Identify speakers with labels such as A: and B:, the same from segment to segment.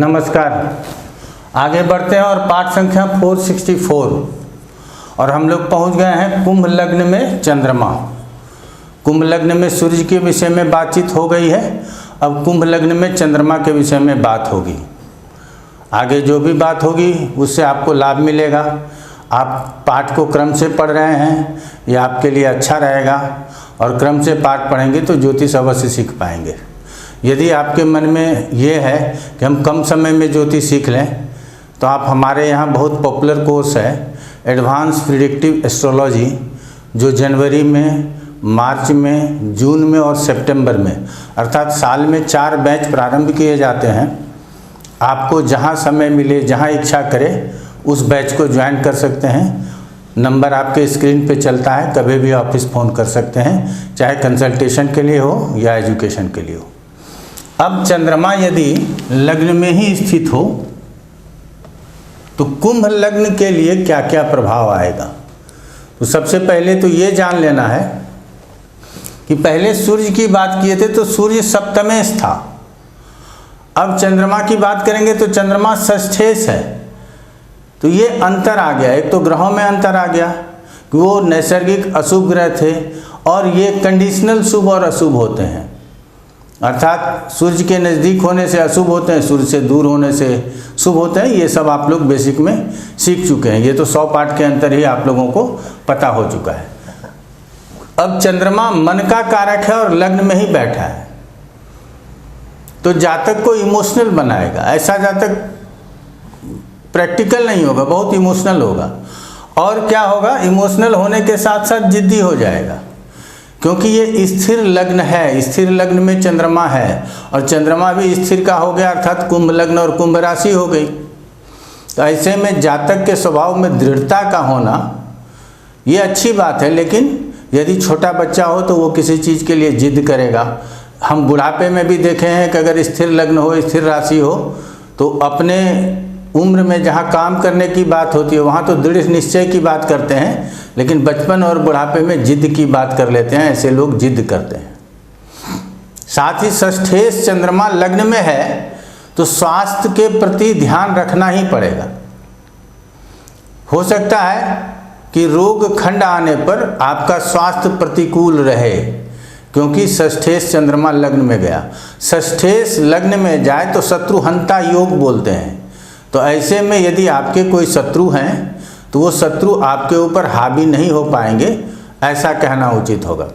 A: नमस्कार। आगे बढ़ते हैं और पाठ संख्या 464 और हम लोग पहुंच गए हैं कुंभ लग्न में चंद्रमा। कुंभ लग्न में सूर्य के विषय में बातचीत हो गई है, अब कुंभ लग्न में चंद्रमा के विषय में बात होगी। आगे जो भी बात होगी उससे आपको लाभ मिलेगा। आप पाठ को क्रम से पढ़ रहे हैं, ये आपके लिए अच्छा रहेगा और क्रम से पाठ पढ़ेंगे तो ज्योतिष अवश्य सीख पाएंगे। यदि आपके मन में ये है कि हम कम समय में ज्योतिष सीख लें तो आप हमारे यहाँ बहुत पॉपुलर कोर्स है एडवांस प्रिडिक्टिव एस्ट्रोलॉजी, जो जनवरी में, मार्च में, जून में और सितंबर में अर्थात साल में 4 बैच प्रारंभ किए जाते हैं। आपको जहाँ समय मिले, जहाँ इच्छा करे उस बैच को ज्वाइन कर सकते हैं। नंबर आपके स्क्रीन पे चलता है, कभी भी ऑफिस फ़ोन कर सकते हैं, चाहे कंसल्टेशन के लिए हो या एजुकेशन के लिए हो। अब चंद्रमा यदि लग्न में ही स्थित हो तो कुंभ लग्न के लिए क्या क्या प्रभाव आएगा। तो सबसे पहले तो ये जान लेना है कि पहले सूर्य की बात किए थे तो सूर्य सप्तमेश था। अब चंद्रमा की बात करेंगे तो चंद्रमा षष्ठेश है। तो ये अंतर आ गया, एक तो ग्रहों में अंतर आ गया कि वो नैसर्गिक अशुभ ग्रह थे और ये कंडीशनल शुभ और अशुभ होते हैं, अर्थात सूर्य के नज़दीक होने से अशुभ होते हैं, सूर्य से दूर होने से शुभ होते हैं। ये सब आप लोग बेसिक में सीख चुके हैं, ये तो 100 पाठ के अंतर ही आप लोगों को पता हो चुका है। अब चंद्रमा मन का कारक है और लग्न में ही बैठा है तो जातक को इमोशनल बनाएगा। ऐसा जातक प्रैक्टिकल नहीं होगा, बहुत इमोशनल होगा। और क्या होगा, इमोशनल होने के साथ साथ जिद्दी हो जाएगा, क्योंकि ये स्थिर लग्न है। स्थिर लग्न में चंद्रमा है और चंद्रमा भी स्थिर का हो गया, अर्थात कुंभ लग्न और कुंभ राशि हो गई। तो ऐसे में जातक के स्वभाव में दृढ़ता का होना ये अच्छी बात है, लेकिन यदि छोटा बच्चा हो तो वो किसी चीज़ के लिए जिद करेगा। हम बुढ़ापे में भी देखे हैं कि अगर स्थिर लग्न हो, स्थिर राशि हो तो अपने उम्र में जहाँ काम करने की बात होती है वहाँ तो दृढ़ निश्चय की बात करते हैं, लेकिन बचपन और बुढ़ापे में जिद की बात कर लेते हैं। ऐसे लोग जिद करते हैं। साथ ही षष्ठेश चंद्रमा लग्न में है तो स्वास्थ्य के प्रति ध्यान रखना ही पड़ेगा। हो सकता है कि रोग खंड आने पर आपका स्वास्थ्य प्रतिकूल रहे, क्योंकि षष्ठेश चंद्रमा लग्न में गया। षष्ठेश लग्न में जाए तो शत्रुहंता योग बोलते हैं। तो ऐसे में यदि आपके कोई शत्रु हैं तो वो शत्रु आपके ऊपर हावी नहीं हो पाएंगे, ऐसा कहना उचित होगा।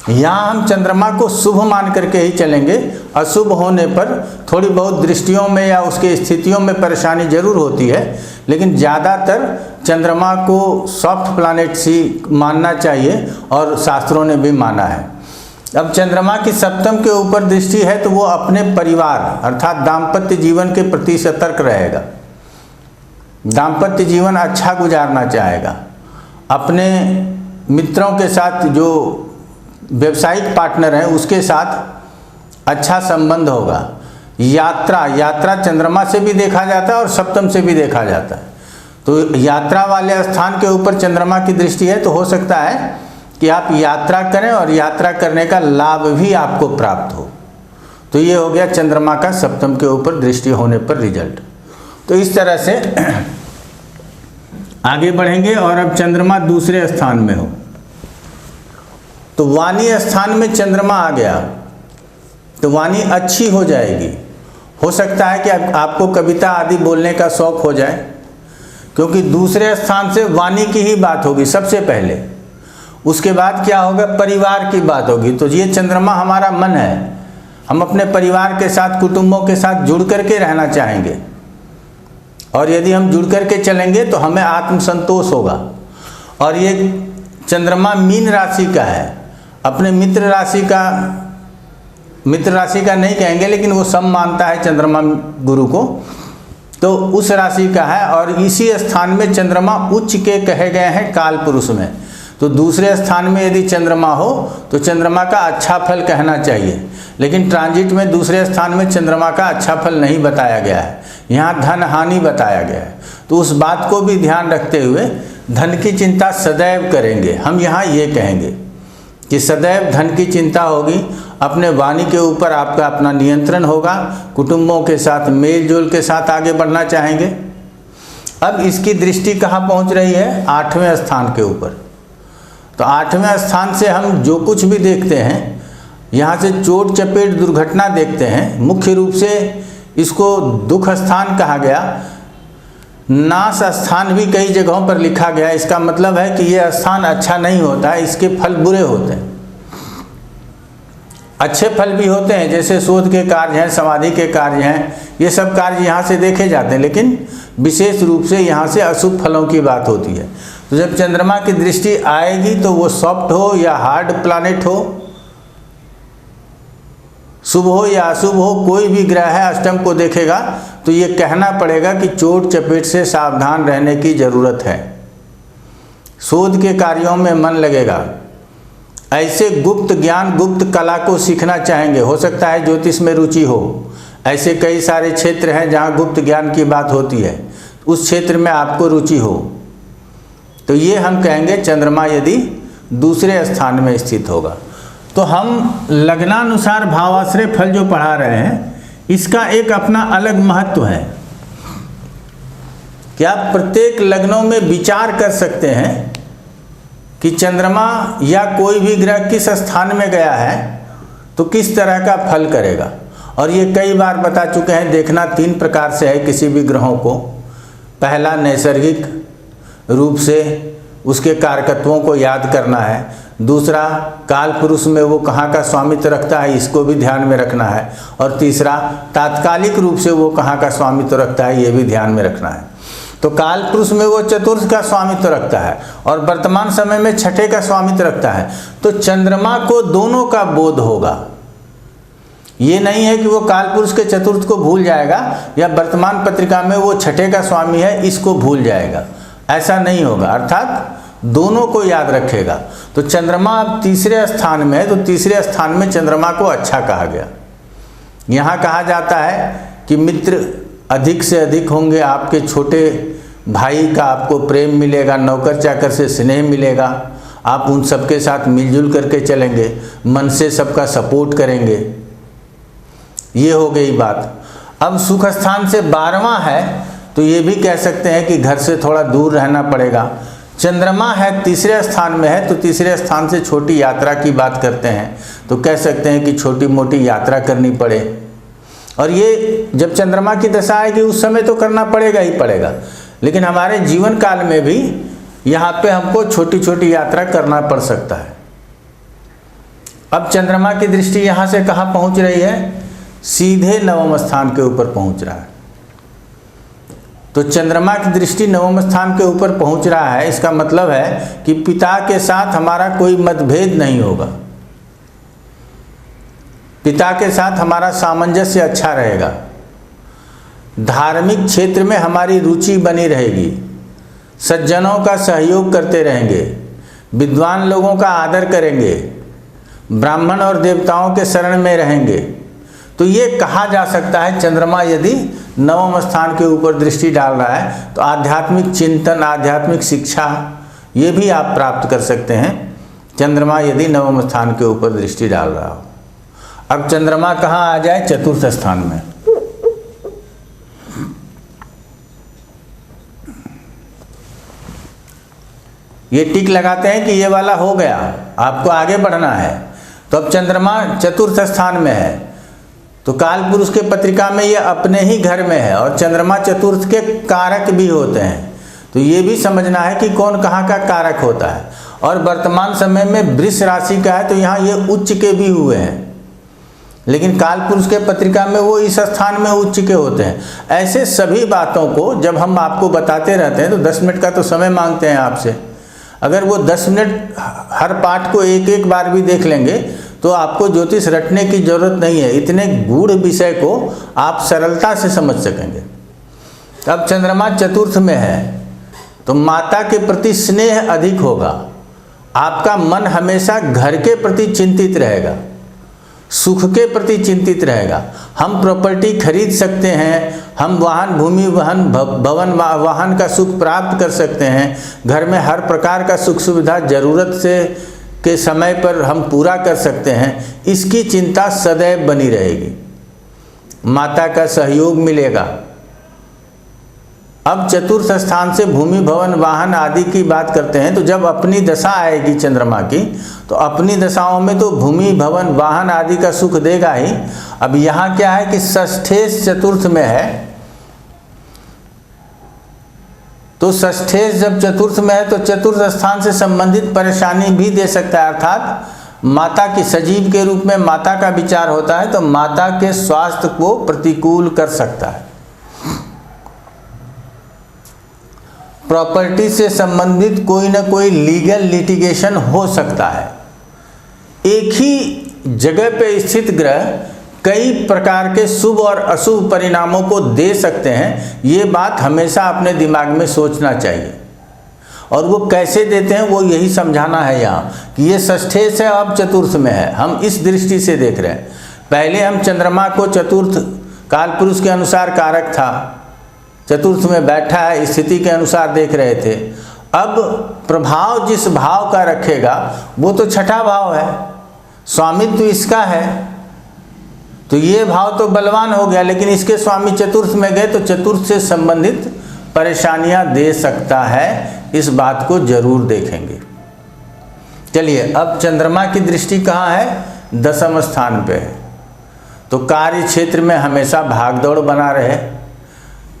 A: यहाँ हम चंद्रमा को शुभ मान करके ही चलेंगे। अशुभ होने पर थोड़ी बहुत दृष्टियों में या उसके स्थितियों में परेशानी जरूर होती है, लेकिन ज़्यादातर चंद्रमा को सॉफ्ट प्लैनेट सी मानना चाहिए और शास्त्रों ने भी माना है। अब चंद्रमा की सप्तम के ऊपर दृष्टि है तो वो अपने परिवार अर्थात दाम्पत्य जीवन के प्रति सतर्क रहेगा। दाम्पत्य जीवन अच्छा गुजारना चाहेगा। अपने मित्रों के साथ, जो व्यावसायिक पार्टनर हैं उसके साथ अच्छा संबंध होगा। यात्रा चंद्रमा से भी देखा जाता है और सप्तम से भी देखा जाता है। तो यात्रा वाले स्थान के ऊपर चंद्रमा की दृष्टि है तो हो सकता है कि आप यात्रा करें और यात्रा करने का लाभ भी आपको प्राप्त हो। तो ये हो गया चंद्रमा का सप्तम के ऊपर दृष्टि होने पर रिजल्ट। तो इस तरह से आगे बढ़ेंगे और अब चंद्रमा दूसरे स्थान में हो तो वाणी स्थान में चंद्रमा आ गया तो वाणी अच्छी हो जाएगी। हो सकता है कि आपको कविता आदि बोलने का शौक हो जाए, क्योंकि दूसरे स्थान से वाणी की ही बात होगी सबसे पहले। उसके बाद क्या होगा, परिवार की बात होगी। तो ये चंद्रमा हमारा मन है, हम अपने परिवार के साथ, कुटुंबों के साथ जुड़ करके रहना चाहेंगे और यदि हम जुड़ करके चलेंगे तो हमें आत्मसंतोष होगा। और ये चंद्रमा मीन राशि का है, अपने मित्र राशि का नहीं कहेंगे, लेकिन वो सम मानता है चंद्रमा गुरु को, तो उस राशि का है। और इसी स्थान में चंद्रमा उच्च के कहे गए हैं काल पुरुष में। तो दूसरे स्थान में यदि चंद्रमा हो तो चंद्रमा का अच्छा फल कहना चाहिए, लेकिन ट्रांजिट में दूसरे स्थान में चंद्रमा का अच्छा फल नहीं बताया गया है, यहाँ धन हानि बताया गया है। तो उस बात को भी ध्यान रखते हुए धन की चिंता सदैव करेंगे। हम यहाँ ये कहेंगे कि सदैव धन की चिंता होगी, अपने वाणी के ऊपर आपका अपना नियंत्रण होगा, कुटुंबों के साथ मेल जोल के साथ आगे बढ़ना चाहेंगे। अब इसकी दृष्टि कहाँ पहुँच रही है? 8वें स्थान के ऊपर। तो 8वें स्थान से हम जो कुछ भी देखते हैं, यहाँ से चोट चपेट दुर्घटना देखते हैं। मुख्य रूप से इसको दुख स्थान कहा गया, नाश स्थान भी कई जगहों पर लिखा गया। इसका मतलब है कि यह स्थान अच्छा नहीं होता है, इसके फल बुरे होते हैं। अच्छे फल भी होते हैं, जैसे शोध के कार्य हैं, समाधि के कार्य हैं, ये सब कार्य यहाँ से देखे जाते हैं, लेकिन विशेष रूप से यहाँ से अशुभ फलों की बात होती है। तो जब चंद्रमा की दृष्टि आएगी तो वो सॉफ्ट हो या हार्ड प्लैनेट हो, शुभ हो या अशुभ हो, कोई भी ग्रह है अष्टम को देखेगा तो ये कहना पड़ेगा कि चोट चपेट से सावधान रहने की जरूरत है। शोध के कार्यों में मन लगेगा, ऐसे गुप्त ज्ञान गुप्त कला को सीखना चाहेंगे। हो सकता है ज्योतिष में रुचि हो, ऐसे कई सारे क्षेत्र हैं जहाँ गुप्त ज्ञान की बात होती है, उस क्षेत्र में आपको रुचि हो तो ये हम कहेंगे चंद्रमा यदि दूसरे स्थान में स्थित होगा। तो हम लग्नानुसार भावाश्रय फल जो पढ़ा रहे हैं, इसका एक अपना अलग महत्व है कि आप प्रत्येक लग्नों में विचार कर सकते हैं कि चंद्रमा या कोई भी ग्रह किस स्थान में गया है तो किस तरह का फल करेगा। और ये कई बार बता चुके हैं, देखना 3 प्रकार से है किसी भी ग्रहों को। पहला नैसर्गिक रूप से उसके कारकत्वों को याद करना है, दूसरा काल पुरुष में वो कहाँ का स्वामित्व रखता है, इसको भी ध्यान में रखना है, और तीसरा तात्कालिक रूप से वो कहाँ का स्वामित्व रखता है, ये भी ध्यान में रखना है। तो काल पुरुष में वो चतुर्थ का स्वामित्व रखता है और वर्तमान समय में छठे का स्वामित्व रखता है। तो चंद्रमा को दोनों का बोध होगा। ये नहीं है कि वो काल पुरुष के चतुर्थ को भूल जाएगा या वर्तमान पत्रिका में वो छठे का स्वामी है इसको भूल जाएगा, ऐसा नहीं होगा। अर्थात दोनों को याद रखेगा। तो चंद्रमा अब तीसरे स्थान में है, तो तीसरे स्थान में चंद्रमा को अच्छा कहा गया। यहाँ कहा जाता है कि मित्र अधिक से अधिक होंगे, आपके छोटे भाई का आपको प्रेम मिलेगा, नौकर चाकर से स्नेह मिलेगा, आप उन सबके साथ मिलजुल करके चलेंगे, मन से सबका सपोर्ट करेंगे। ये हो गई बात। अब सुख स्थान से 12वां है तो ये भी कह सकते हैं कि घर से थोड़ा दूर रहना पड़ेगा। चंद्रमा है तीसरे स्थान में है तो तीसरे स्थान से छोटी यात्रा की बात करते हैं, तो कह सकते हैं कि छोटी मोटी यात्रा करनी पड़े। और ये जब चंद्रमा की दशा आएगी उस समय तो करना पड़ेगा ही पड़ेगा, लेकिन हमारे जीवन काल में भी यहाँ पे हमको छोटी छोटी यात्रा करना पड़ सकता है। अब चंद्रमा की दृष्टि यहाँ से कहाँ पहुँच रही है? सीधे 9वें स्थान के ऊपर पहुँच रहा है। तो चंद्रमा की दृष्टि 9वें स्थान के ऊपर पहुँच रहा है, इसका मतलब है कि पिता के साथ हमारा कोई मतभेद नहीं होगा, पिता के साथ हमारा सामंजस्य अच्छा रहेगा, धार्मिक क्षेत्र में हमारी रुचि बनी रहेगी, सज्जनों का सहयोग करते रहेंगे, विद्वान लोगों का आदर करेंगे, ब्राह्मण और देवताओं के शरण में रहेंगे। तो ये कहा जा सकता है चंद्रमा यदि 9वें स्थान के ऊपर दृष्टि डाल रहा है तो आध्यात्मिक चिंतन, आध्यात्मिक शिक्षा ये भी आप प्राप्त कर सकते हैं चंद्रमा यदि 9वें स्थान के ऊपर दृष्टि डाल रहा हो। अब चंद्रमा कहाँ आ जाए? चतुर्थ स्थान में। ये टिक लगाते हैं कि ये वाला हो गया, आपको आगे बढ़ना है। तो अब चंद्रमा चतुर्थ स्थान में है तो काल पुरुष के पत्रिका में ये अपने ही घर में है और चंद्रमा चतुर्थ के कारक भी होते हैं। तो ये भी समझना है कि कौन कहाँ का कारक होता है। और वर्तमान समय में वृष राशि का है तो यहाँ ये उच्च के भी हुए हैं, लेकिन काल पुरुष के पत्रिका में वो इस स्थान में उच्च के होते हैं। ऐसे सभी बातों को जब हम आपको बताते रहते हैं तो 10 मिनट का तो समय मांगते हैं आपसे। अगर वो 10 मिनट हर पाठ को एक एक बार भी देख लेंगे तो आपको ज्योतिष रटने की जरूरत नहीं है, इतने गूढ़ विषय को आप सरलता से समझ सकेंगे। अब चंद्रमा चतुर्थ में है तो माता के प्रति स्नेह अधिक होगा, आपका मन हमेशा घर के प्रति चिंतित रहेगा, सुख के प्रति चिंतित रहेगा। हम प्रॉपर्टी खरीद सकते हैं, हम वाहन भूमि भवन वाहन का सुख प्राप्त कर सकते हैं, घर में हर प्रकार का सुख सुविधा ज़रूरत से के समय पर हम पूरा कर सकते हैं, इसकी चिंता सदैव बनी रहेगी। माता का सहयोग मिलेगा। अब चतुर्थ स्थान से भूमि भवन वाहन आदि की बात करते हैं, तो जब अपनी दशा आएगी चंद्रमा की, तो अपनी दशाओं में तो भूमि भवन वाहन आदि का सुख देगा ही। अब यहाँ क्या है कि षष्ठेश चतुर्थ में है, तो षष्ठेश जब चतुर्थ में है तो चतुर्थ स्थान से संबंधित परेशानी भी दे सकता है, अर्थात माता की, सजीव के रूप में माता का विचार होता है, तो माता के स्वास्थ्य को प्रतिकूल कर सकता है। प्रॉपर्टी से संबंधित कोई ना कोई लीगल लिटिगेशन हो सकता है। एक ही जगह पे स्थित ग्रह कई प्रकार के शुभ और अशुभ परिणामों को दे सकते हैं, ये बात हमेशा अपने दिमाग में सोचना चाहिए। और वो कैसे देते हैं वो यही समझाना है यहाँ कि ये षष्ठेश है, अब चतुर्थ में है, हम इस दृष्टि से देख रहे हैं। पहले हम चंद्रमा को चतुर्थ कालपुरुष के अनुसार कारक था, चतुर्थ में बैठा है, स्थिति के अनुसार देख रहे थे। अब प्रभाव जिस भाव का रखेगा वो तो छठा भाव है, स्वामित्व इसका है, तो ये भाव तो बलवान हो गया, लेकिन इसके स्वामी चतुर्थ में गए तो चतुर्थ से संबंधित परेशानियां दे सकता है। इस बात को जरूर देखेंगे। चलिए, अब चंद्रमा की दृष्टि कहाँ है? दशम स्थान पे है, तो कार्य क्षेत्र में हमेशा भागदौड़ बना रहे,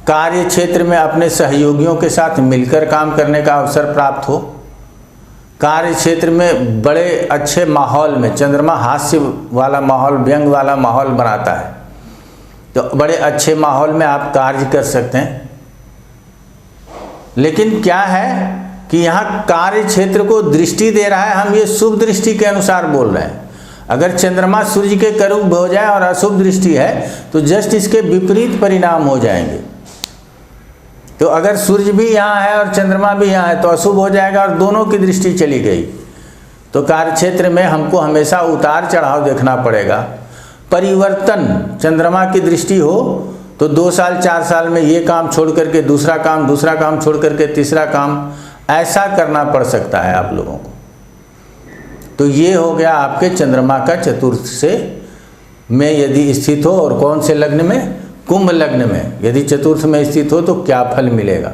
A: कार्य क्षेत्र में अपने सहयोगियों के साथ मिलकर काम करने का अवसर प्राप्त हो, कार्य क्षेत्र में बड़े अच्छे माहौल में, चंद्रमा हास्य वाला माहौल, व्यंग वाला माहौल बनाता है, तो बड़े अच्छे माहौल में आप कार्य कर सकते हैं। लेकिन क्या है कि यहाँ कार्य क्षेत्र को दृष्टि दे रहा है, हम ये शुभ दृष्टि के अनुसार बोल रहे हैं। अगर चंद्रमा सूर्य के करीब हो जाए और अशुभ दृष्टि है तो जस्ट इसके विपरीत परिणाम हो जाएंगे। तो अगर सूर्य भी यहाँ है और चंद्रमा भी यहाँ है तो अशुभ हो जाएगा, और दोनों की दृष्टि चली गई। तो कार्य क्षेत्र में हमको हमेशा उतार चढ़ाव देखना पड़ेगा। परिवर्तन, चंद्रमा की दृष्टि हो तो 2 साल 4 साल में ये काम छोड़ करके दूसरा काम छोड़ करके तीसरा काम, ऐसा करना पड़ सकता है आप लोगों को। तो ये हो गया आपके चंद्रमा का चतुर्थ से में यदि स्थित हो, और कौन से लग्न में? कुंभ लग्न में यदि चतुर्थ में स्थित हो तो क्या फल मिलेगा।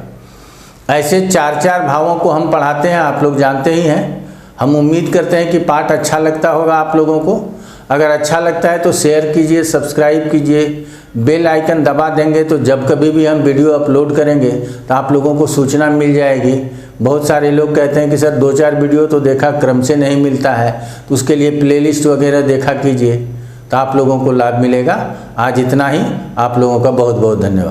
A: ऐसे 4-4 भावों को हम पढ़ाते हैं, आप लोग जानते ही हैं। हम उम्मीद करते हैं कि पाठ अच्छा लगता होगा आप लोगों को। अगर अच्छा लगता है तो शेयर कीजिए, सब्सक्राइब कीजिए, बेल आइकन दबा देंगे तो जब कभी भी हम वीडियो अपलोड करेंगे तो आप लोगों को सूचना मिल जाएगी। बहुत सारे लोग कहते हैं कि सर 2-4 वीडियो तो देखा, क्रम से नहीं मिलता है, तो उसके लिए प्लेलिस्ट वगैरह देखा कीजिए, तो आप लोगों को लाभ मिलेगा। आज इतना ही, आप लोगों का बहुत बहुत धन्यवाद।